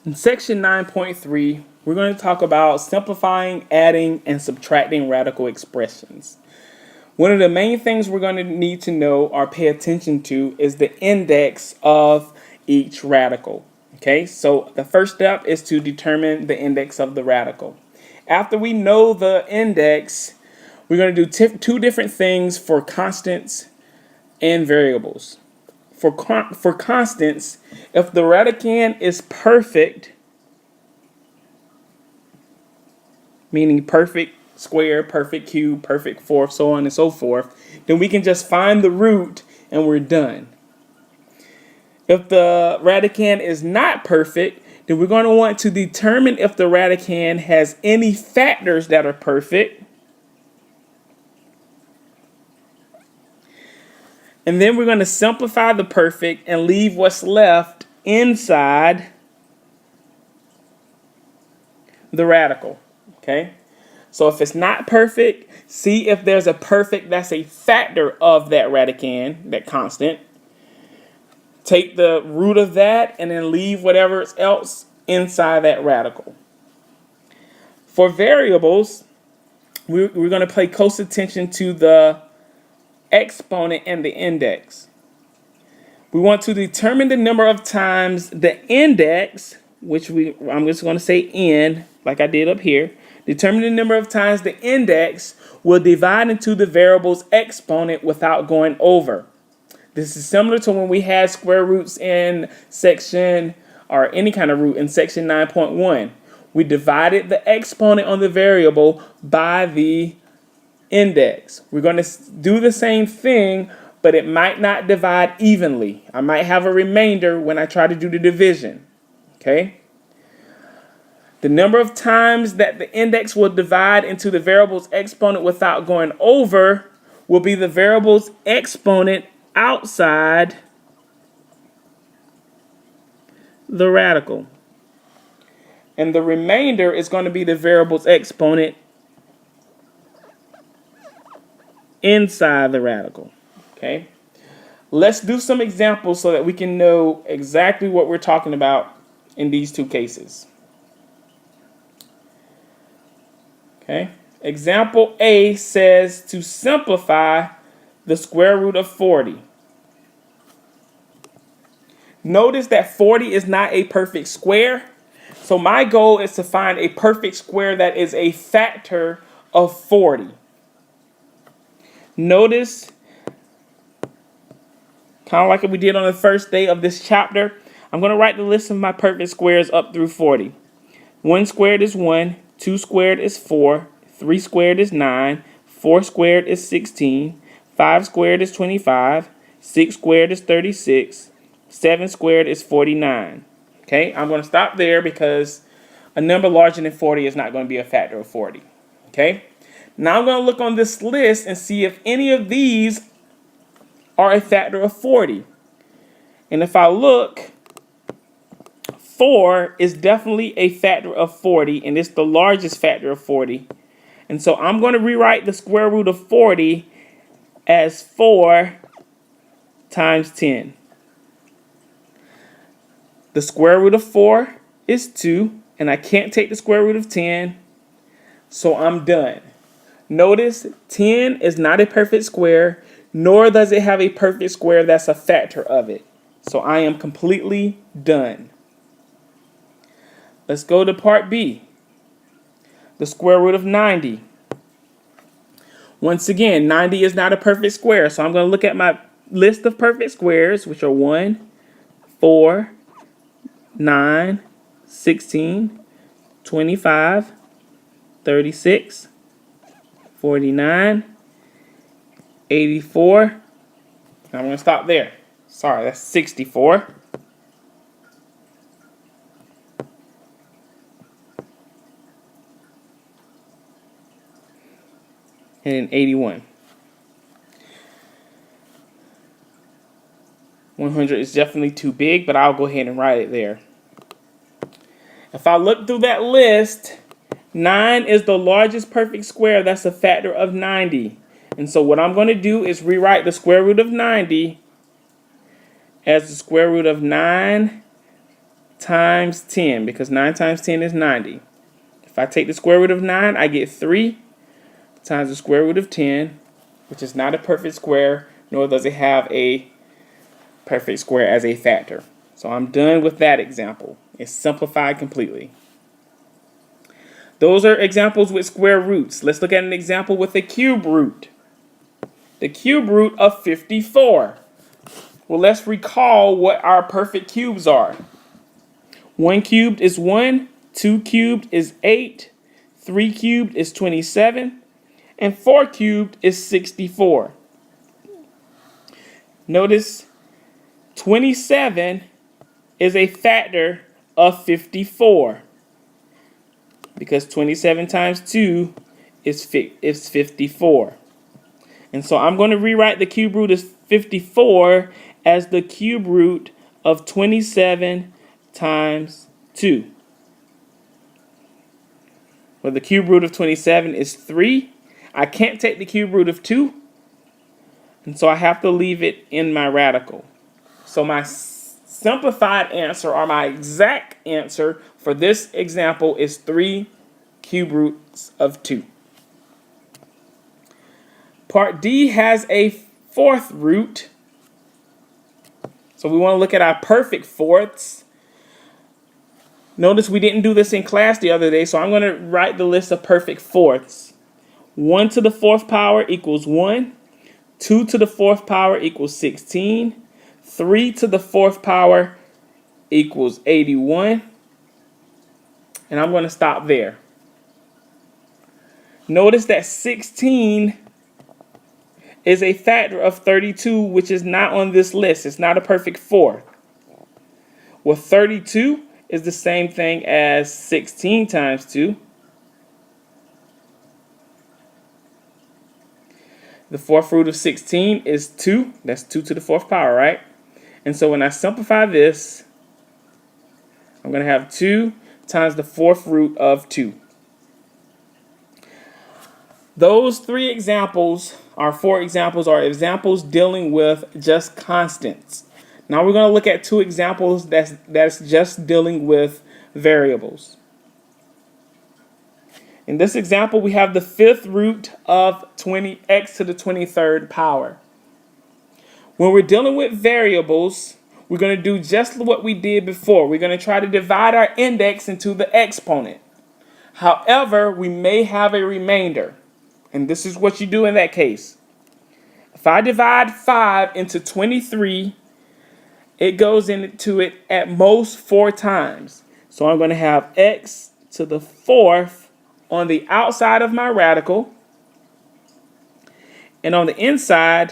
In section 9.3, we're going to talk about simplifying, adding, and subtracting radical expressions. One of the main things we're going to need to know or pay attention to is the index of each radical. Okay, so the first step is to determine the index of the radical. After we know the index, we're going to do two different things for constants and variables. For constants, if the radicand is perfect, meaning perfect square, perfect cube, perfect fourth, so on and so forth, then we can just find the root and we're done. If the radicand is not perfect, then we're going to want to determine if the radicand has any factors that are perfect. And then we're going to simplify the perfect and leave what's left inside the radical. Okay? So if it's not perfect, see if there's a perfect that's a factor of that radicand, that constant. Take the root of that and then leave whatever else inside that radical. For variables, we're going to pay close attention to the exponent and the index. We want to determine the number of times the index, which I'm just going to say n, like I did up here. Determine the number of times the index will divide into the variable's exponent without going over. This is similar to when we had square roots in section, or any kind of root in section 9.1. We divided the exponent on the variable by the index. We're going to do the same thing, but it might not divide evenly. I might have a remainder when I try to do the division. Okay? The number of times that the index will divide into the variable's exponent without going over will be the variable's exponent outside the radical. And the remainder is going to be the variable's exponent inside the radical. Okay? Let's do some examples so that we can know exactly what we're talking about in these two cases. Okay? Example A says to simplify the square root of 40. Notice that 40 is not a perfect square. So my goal is to find a perfect square that is a factor of 40. Notice, kind of like we did on the first day of this chapter, I'm going to write the list of my perfect squares up through 40. 1 squared is 1, 2 squared is 4, 3 squared is 9, 4 squared is 16, 5 squared is 25, 6 squared is 36, 7 squared is 49. Okay, I'm going to stop there because a number larger than 40 is not going to be a factor of 40. Okay? Now I'm going to look on this list and see if any of these are a factor of 40. And if I look, 4 is definitely a factor of 40, and it's the largest factor of 40. And so I'm going to rewrite the square root of 40 as 4 times 10. The square root of 4 is 2, and I can't take the square root of 10, so I'm done. Notice 10 is not a perfect square, nor does it have a perfect square that's a factor of it. So I am completely done. Let's go to part B. The square root of 90. Once again, 90 is not a perfect square, so I'm going to look at my list of perfect squares, which are 1, 4, 9, 16, 25, 36, 49, 84. I'm going to stop there. Sorry, that's 64. And 81. 100 is definitely too big, but I'll go ahead and write it there. If I look through that list, 9 is the largest perfect square that's a factor of 90. And so what I'm going to do is rewrite the square root of 90 as the square root of 9 times 10, because 9 times 10 is 90. If I take the square root of 9, I get 3 times the square root of 10, which is not a perfect square, nor does it have a perfect square as a factor. So I'm done with that example. It's simplified completely. Those are examples with square roots. Let's look at an example with a cube root. The cube root of 54. Well, let's recall what our perfect cubes are. 1 cubed is 1, 2 cubed is 8, 3 cubed is 27, and 4 cubed is 64. Notice 27 is a factor of 54, because 27 times 2 is 54. And so I'm going to rewrite the cube root of 54 as the cube root of 27 times 2. Well, the cube root of 27 is 3. I can't take the cube root of 2, and so I have to leave it in my radical. So my simplified answer, or my exact answer for this example, is 3 cube roots of 2. Part D has a fourth root. So we want to look at our perfect fourths. Notice we didn't do this in class the other day, so I'm going to write the list of perfect fourths. 1 to the fourth power equals 1. 2 to the fourth power equals 16. 3 to the fourth power equals 81. And I'm going to stop there. Notice that 16 is a factor of 32, which is not on this list. It's not a perfect fourth. Well, 32 is the same thing as 16 times 2. The fourth root of 16 is 2. That's 2 to the fourth power, right? And so when I simplify this, I'm going to have 2 times the fourth root of 2. Those 3 examples, or 4 examples, are examples dealing with just constants. Now we're going to look at 2 examples that's just dealing with variables. In this example, we have the fifth root of x to the 23rd power. When we're dealing with variables, we're going to do just what we did before. We're going to try to divide our index into the exponent. However, we may have a remainder. And this is what you do in that case. If I divide 5 into 23, it goes into it at most 4 times. So I'm going to have x to the 4th on the outside of my radical. And on the inside,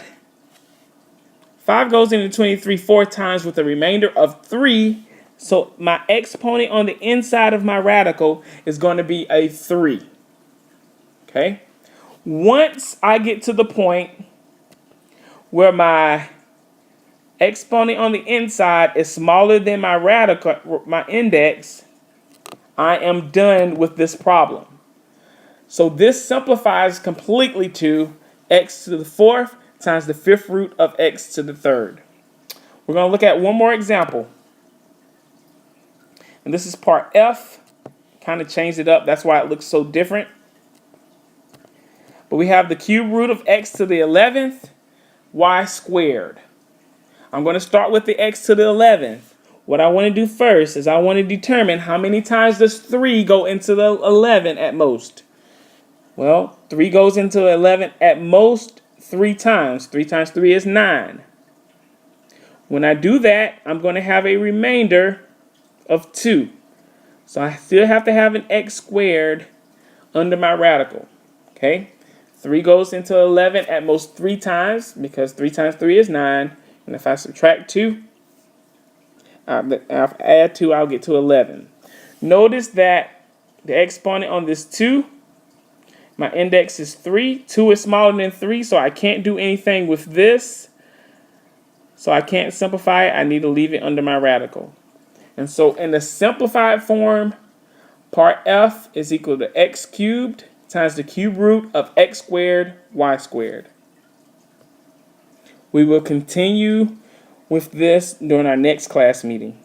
5 goes into 23 4 times with a remainder of 3. So my exponent on the inside of my radical is going to be a 3. Okay? Once I get to the point where my exponent on the inside is smaller than my radical, my index, I am done with this problem. So this simplifies completely to x to the 4th times the 5th root of x to the 3rd. We're going to look at one more example. And this is part F. Kind of changed it up. That's why it looks so different. But we have the cube root of x to the 11th, y squared. I'm going to start with the x to the 11th. What I want to do first is I want to determine how many times does 3 go into the 11 at most. Well, 3 goes into 11 at most 3 times. 3 times 3 is 9. When I do that, I'm going to have a remainder of 2. So I still have to have an x squared under my radical. Okay? 3 goes into 11 at most 3 times, because 3 times 3 is 9. And if I subtract 2, I'll add 2, I'll get to 11. Notice that the exponent on this 2, my index is 3. 2 is smaller than 3, so I can't do anything with this. So I can't simplify it. I need to leave it under my radical. And so in the simplified form, part F is equal to x cubed times the cube root of x squared, y squared. We will continue with this during our next class meeting.